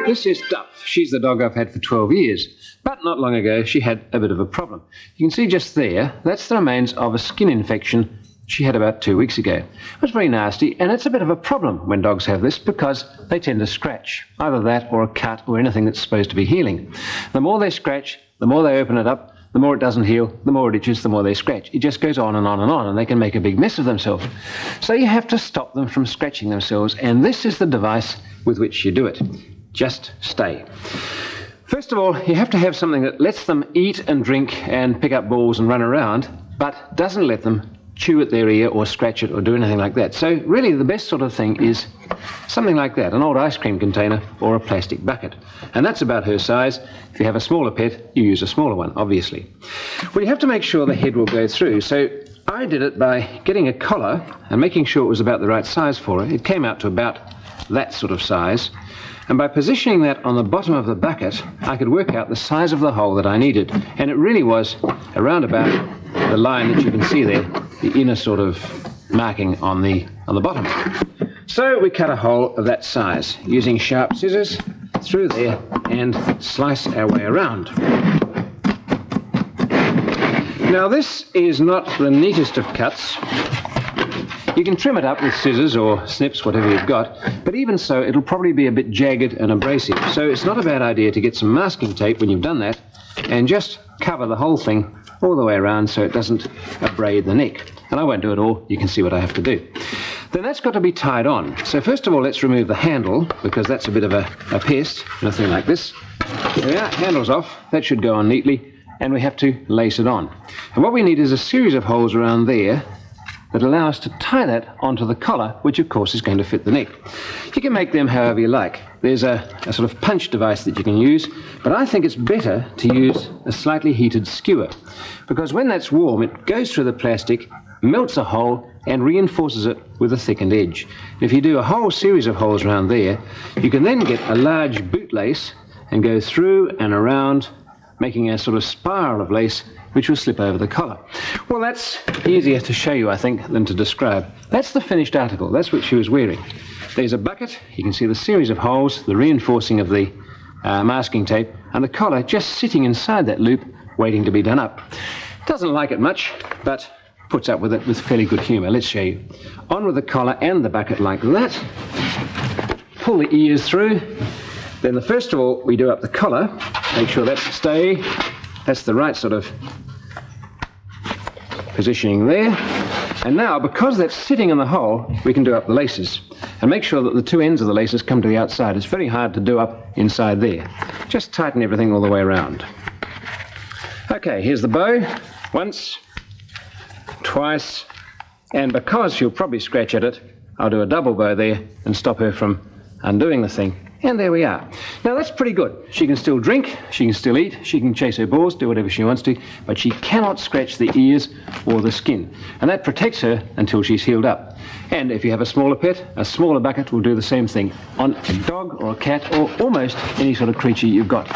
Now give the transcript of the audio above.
This is Duff. She's the dog I've had for 12 years. But not long ago, she had a bit of a problem. You can see just there, that's the remains of a skin infection she had about 2 weeks ago. It was very nasty, and it's a bit of a problem when dogs have this because they tend to scratch, either that or a cut or anything that's supposed to be healing. The more they scratch, the more they open it up, the more it doesn't heal, the more it itches, the more they scratch. It just goes on and on and on, and they can make a big mess of themselves. So you have to stop them from scratching themselves, and this is the device with which you do it. Just stay. First of all, you have to have something that lets them eat and drink and pick up balls and run around, but doesn't let them chew at their ear or scratch it or do anything like that. So really the best sort of thing is something like that, an old ice cream container or a plastic bucket. And that's about her size. If you have a smaller pet, you use a smaller one, obviously. Well, you have to make sure the head will go through. So I did it by getting a collar and making sure it was about the right size for her. It came out to about that sort of size. And by positioning that on the bottom of the bucket, I could work out the size of the hole that I needed. And it really was around about the line that you can see there, the inner sort of marking on the bottom. So we cut a hole of that size using sharp scissors through there and slice our way around. Now this is not the neatest of cuts. You can trim it up with scissors or snips, whatever you've got, but even so it'll probably be a bit jagged and abrasive. So it's not a bad idea to get some masking tape when you've done that and just cover the whole thing all the way around so it doesn't abrade the neck. And I won't do it all, you can see what I have to do. Then that's got to be tied on. So first of all, let's remove the handle, because that's a bit of a pest, nothing like this. There we are, handle's off, that should go on neatly, and we have to lace it on. And what we need is a series of holes around there that allow us to tie that onto the collar, which of course is going to fit the neck. You can make them however you like. There's a sort of punch device that you can use, but I think it's better to use a slightly heated skewer, because when that's warm, it goes through the plastic, melts a hole, and reinforces it with a thickened edge. If you do a whole series of holes around there, you can then get a large boot lace and go through and around, making a sort of spiral of lace which will slip over the collar. Well, that's easier to show you, I think, than to describe. That's the finished article. That's what she was wearing. There's a bucket. You can see the series of holes, the reinforcing of the masking tape, and the collar just sitting inside that loop, waiting to be done up. Doesn't like it much, but puts up with it with fairly good humour. Let's show you. On with the collar and the bucket like that. Pull the ears through. Then first of all, we do up the collar. Make sure that's stay. That's the right sort of positioning there. And now, because that's sitting in the hole, we can do up the laces. And make sure that the two ends of the laces come to the outside. It's very hard to do up inside there. Just tighten everything all the way around. Okay, here's the bow. Once, twice, and because she'll probably scratch at it, I'll do a double bow there and stop her from undoing the thing. And there we are. Now that's pretty good. She can still drink, she can still eat, she can chase her balls, do whatever she wants to, but she cannot scratch the ears or the skin. And that protects her until she's healed up. And if you have a smaller pet, a smaller bucket will do the same thing on a dog or a cat or almost any sort of creature you've got.